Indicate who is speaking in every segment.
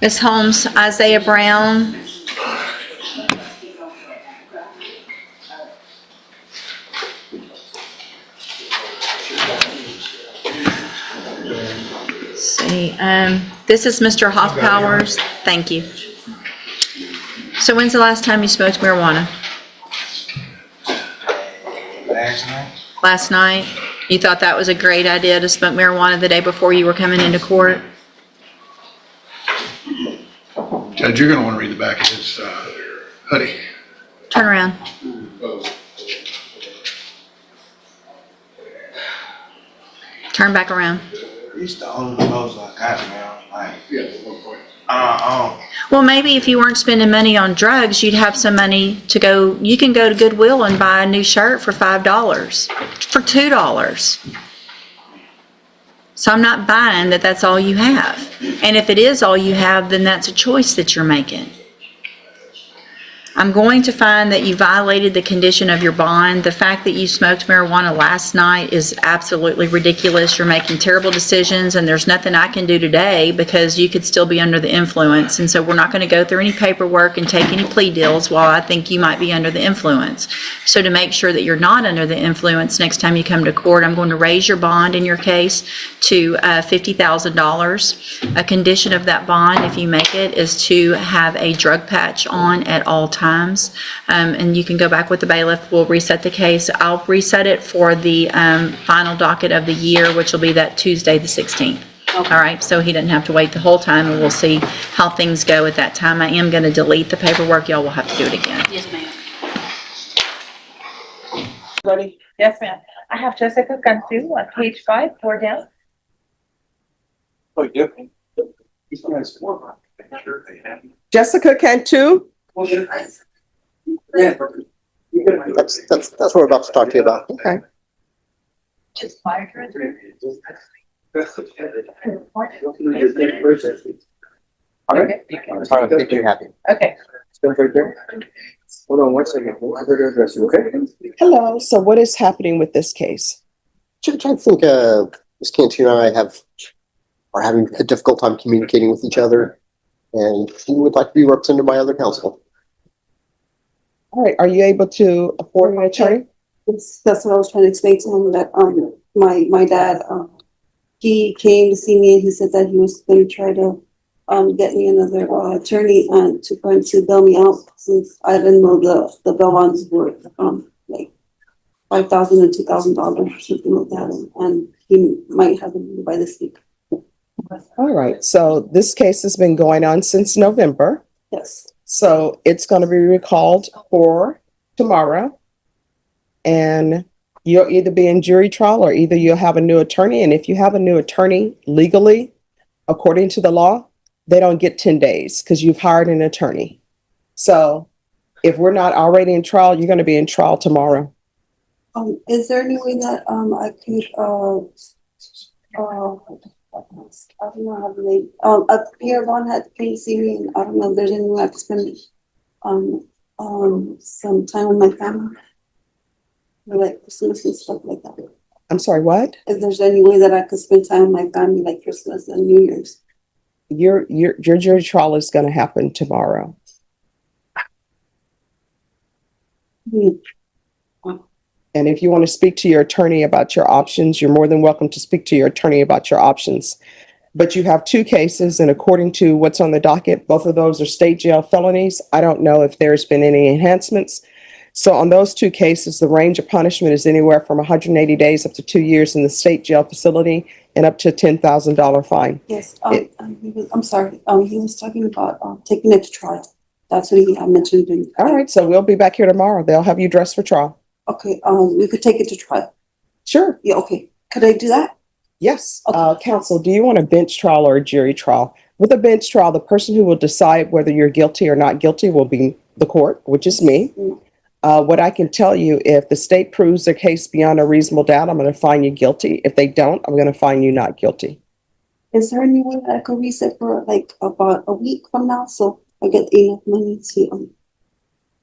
Speaker 1: Ms. Holmes, Isaiah Brown. Let's see, this is Mr. Hoffpowers. Thank you. So when's the last time you smoked marijuana?
Speaker 2: Last night.
Speaker 1: Last night? You thought that was a great idea to smoke marijuana the day before you were coming into court?
Speaker 3: Judge, you're going to want to read the back of his hoodie.
Speaker 1: Turn around. Turn back around.
Speaker 2: These the only clothes I got now. Like,
Speaker 1: Well, maybe if you weren't spending money on drugs, you'd have some money to go. You can go to Goodwill and buy a new shirt for $5, for $2. So I'm not buying that that's all you have. And if it is all you have, then that's a choice that you're making. I'm going to find that you violated the condition of your bond. The fact that you smoked marijuana last night is absolutely ridiculous. You're making terrible decisions, and there's nothing I can do today because you could still be under the influence. And so we're not going to go through any paperwork and take any plea deals while I think you might be under the influence. So to make sure that you're not under the influence next time you come to court, I'm going to raise your bond in your case to $50,000. A condition of that bond, if you make it, is to have a drug patch on at all times. And you can go back with the bailiff. We'll reset the case. I'll reset it for the final docket of the year, which will be that Tuesday, the 16th. Okay. All right, so he doesn't have to wait the whole time, and we'll see how things go at that time. I am going to delete the paperwork. Y'all will have to do it again.
Speaker 4: Yes, ma'am.
Speaker 5: Ready?
Speaker 6: Yes, ma'am. I have Jessica Cantu on page 5, 4 down.
Speaker 2: oh, yeah.
Speaker 5: Jessica Cantu?
Speaker 7: That's what we're about to talk to you about.
Speaker 5: Okay.
Speaker 6: Just fire director.
Speaker 7: All right. All right, make you happy.
Speaker 6: Okay.
Speaker 7: Stand right there. Hold on 1 second. We'll have her address you, okay?
Speaker 5: Hello. So what is happening with this case?
Speaker 7: Judge, I think Ms. Cantu and I are having a difficult time communicating with each other, and she would like to be represented by other counsel.
Speaker 5: All right. Are you able to afford an attorney?
Speaker 8: That's what I was trying to explain to him, that my dad, he came to see me and he said that he was going to try to get me another attorney and to bail me out, since I didn't know the bail bonds were like $5,000 and $2,000 or something like that, and he might have them by this week.
Speaker 5: All right. So this case has been going on since November.
Speaker 8: Yes.
Speaker 5: So it's going to be recalled for tomorrow, and you'll either be in jury trial or either you'll have a new attorney. And if you have a new attorney legally, according to the law, they don't get 10 days because you've hired an attorney. So if we're not already in trial, you're going to be in trial tomorrow.
Speaker 8: Is there any way that I could I don't know how to name. Pierre Vaughn had came to see me, and I don't know if there's any way I could spend some time with my family, like Christmas and stuff like that.
Speaker 5: I'm sorry, what?
Speaker 8: If there's any way that I could spend time with my family, like Christmas and New Year's.
Speaker 5: Your jury trial is going to happen tomorrow. And if you want to speak to your attorney about your options, you're more than welcome to speak to your attorney about your options. But you have two cases, and according to what's on the docket, both of those are state jail felonies. I don't know if there's been any enhancements. So on those two cases, the range of punishment is anywhere from 180 days up to 2 years in the state jail facility and up to a $10,000 fine.
Speaker 8: Yes, I'm sorry. He was talking about taking it to trial. That's what he mentioned.
Speaker 5: All right, so we'll be back here tomorrow. They'll have you dressed for trial.
Speaker 8: Okay, we could take it to trial.
Speaker 5: Sure.
Speaker 8: Yeah, okay. Could I do that?
Speaker 5: Yes.
Speaker 8: Okay.
Speaker 5: Counsel, do you want a bench trial or a jury trial? With a bench trial, the person who will decide whether you're guilty or not guilty will be the court, which is me. What I can tell you, if the state proves their case beyond a reasonable doubt, I'm going to find you guilty. If they don't, I'm going to find you not guilty.
Speaker 8: Is there any way that I could reset for like about a week from now, so I get enough money to,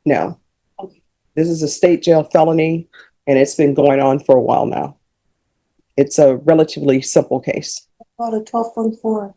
Speaker 5: No.
Speaker 8: Okay.
Speaker 5: This is a state jail felony, and it's been going on for a while now. It's a relatively simple case.
Speaker 8: about a 12.4?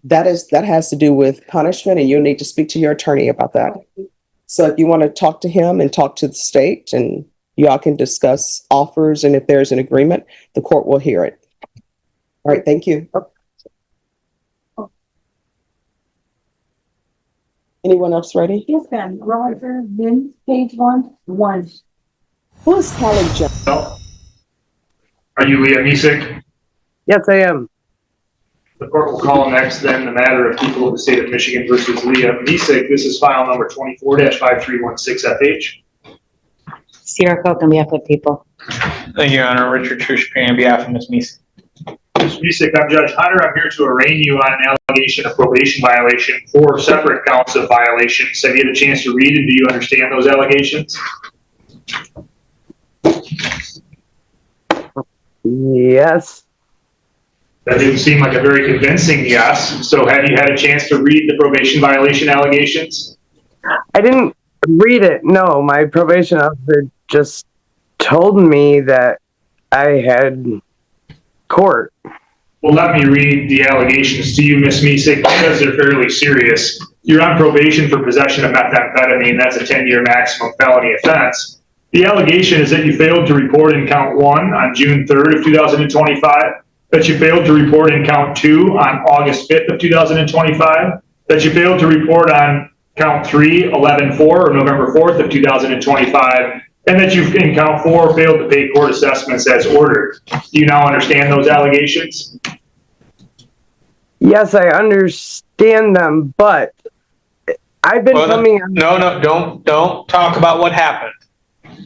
Speaker 5: That has to do with punishment, and you'll need to speak to your attorney about that. So if you want to talk to him and talk to the state, and y'all can discuss offers, and if there's an agreement, the court will hear it. All right, thank you. Anyone else ready?
Speaker 6: Yes, ma'am. Roger, Vince, page 1.
Speaker 5: Who is Callie Jones?
Speaker 4: Are you Leah Misek?
Speaker 9: Yes, I am.
Speaker 4: The court will call next then the matter of people of the state of Michigan versus Leah Misek. This is file number 24-5316FH.
Speaker 10: Sierra Coke on behalf of people.
Speaker 9: Thank you, Your Honor. Richard Trush, on behalf of Ms. Meese.
Speaker 4: Ms. Misek, I'm Judge Hunter. I'm here to arraign you on an allegation of probation violation, 4 separate counts of violations. Have you had a chance to read it? Do you understand those allegations?
Speaker 9: Yes.
Speaker 4: That didn't seem like a very convincing yes. So have you had a chance to read the probation violation allegations?
Speaker 9: I didn't read it. No, my probation officer just told me that I had court.
Speaker 4: Well, let me read the allegations to you, Ms. Misek, because they're fairly serious. You're on probation for possession of methamphetamine. That's a 10-year maximum felony offense. The allegation is that you failed to report in count 1 on June 3rd of 2025, that you failed to report in count 2 on August 5th of 2025, that you failed to report on count 3, 11/4 or November 4th of 2025, and that you, in count 4, failed to pay court assessments as ordered. Do you now understand those allegations?
Speaker 9: Yes, I understand them, but I've been coming on.
Speaker 11: No, don't talk about what happened.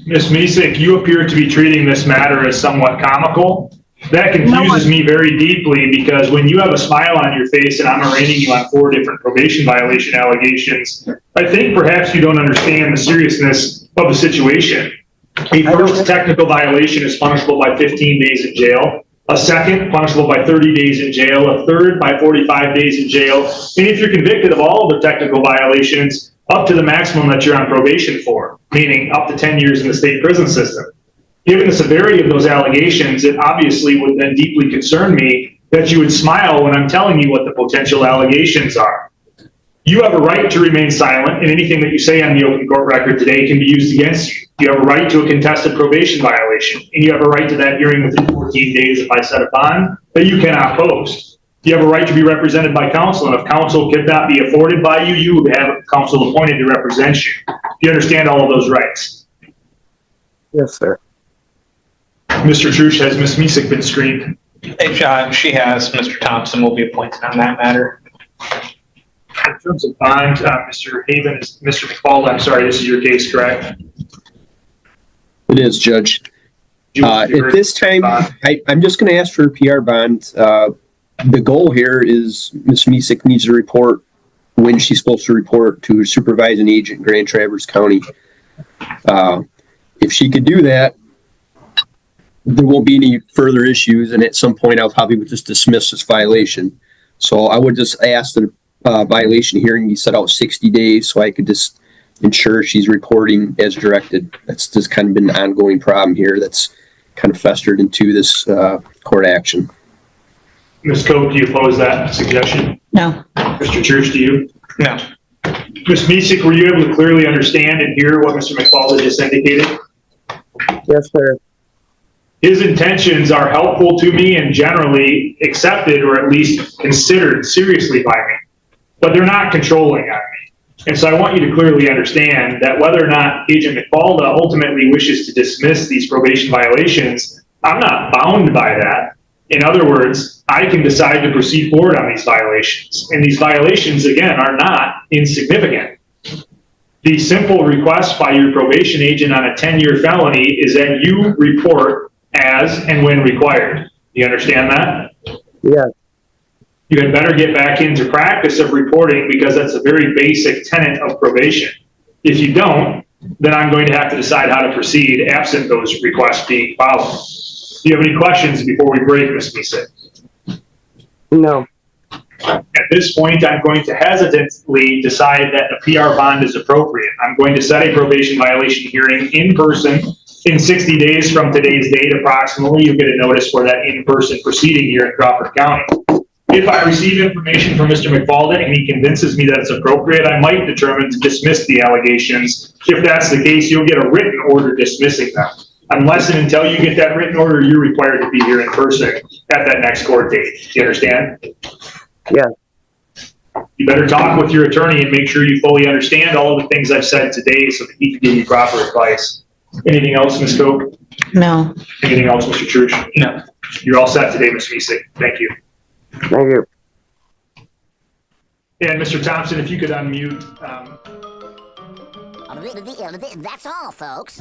Speaker 4: Ms. Misek, you appear to be treating this matter as somewhat comical. That confuses me very deeply, because when you have a smile on your face and I'm arraigning you on 4 different probation violation allegations, I think perhaps you don't understand the seriousness of the situation. A first technical violation is punishable by 15 days in jail. A second, punishable by 30 days in jail. A third, by 45 days in jail. And if you're convicted of all of the technical violations, up to the maximum that you're on probation for, meaning up to 10 years in the state prison system. Given the severity of those allegations, it obviously would then deeply concern me that you would smile when I'm telling you what the potential allegations are. You have a right to remain silent, and anything that you say on the open court record today can be used against you. You have a right to a contested probation violation, and you have a right to that hearing within 14 days if I set a bond that you cannot post. You have a right to be represented by counsel, and if counsel could not be afforded by you, you would have counsel appointed to represent you. Do you understand all of those rights?
Speaker 9: Yes, sir.
Speaker 4: Mr. Trush, has Ms. Misek been screened?
Speaker 11: Hey, John, she has. Mr. Thompson will be appointed on that matter.
Speaker 4: In terms of bond, Mr. Haven, Mr. McFall, I'm sorry, this is your case, correct?
Speaker 12: It is, Judge. At this time, I'm just going to ask for a PR bond. The goal here is Ms. Misek needs to report when she's supposed to report to her supervising agent in Grand Traverse County. If she could do that, there won't be any further issues, and at some point I'll probably just dismiss this violation. So I would just ask that violation hearing be set out 60 days so I could just ensure she's reporting as directed. That's just kind of been an ongoing problem here that's kind of festered into this court action.
Speaker 4: Ms. Cope, do you oppose that suggestion?
Speaker 10: No.
Speaker 4: Mr. Church, do you?
Speaker 11: No.
Speaker 4: Ms. Misek, were you able to clearly understand and hear what Mr. McFall had just indicated?
Speaker 9: Yes, sir.
Speaker 4: His intentions are helpful to me and generally accepted or at least considered seriously by me, but they're not controlling on me. And so I want you to clearly understand that whether or not Agent McFalda ultimately wishes to dismiss these probation violations, I'm not bound by that. In other words, I can decide to proceed forward on these violations. And these violations, again, are not insignificant. The simple request by your probation agent on a 10-year felony is that you report as and when required. Do you understand that?
Speaker 9: Yes.
Speaker 4: You had better get back into practice of reporting, because that's a very basic tenet of probation. If you don't, then I'm going to have to decide how to proceed absent those requests being followed. Do you have any questions before we break, Ms. Misick?
Speaker 9: No.
Speaker 4: At this point, I'm going to hesitantly decide that a PR bond is appropriate. I'm going to set a probation violation hearing in person in 60 days from today's date approximately. You'll get a notice for that in-person proceeding here in Crawford County. If I receive information from Mr. McFalden and he convinces me that it's appropriate, I might determine to dismiss the allegations. If that's the case, you'll get a written order dismissing them. Unless and until you get that written order, you're required to be here in person at that next court date. Do you understand?
Speaker 9: Yeah.
Speaker 4: You better talk with your attorney and make sure you fully understand all of the things I've said today so that he can give you proper advice. Anything else, Ms. Koch?
Speaker 10: No.
Speaker 4: Anything else, Mr. Truitt?
Speaker 11: No.
Speaker 4: You're all set today, Ms. Misick. Thank you.
Speaker 9: Thank you.
Speaker 4: And Mr. Thompson, if you could unmute.
Speaker 13: That's all, folks.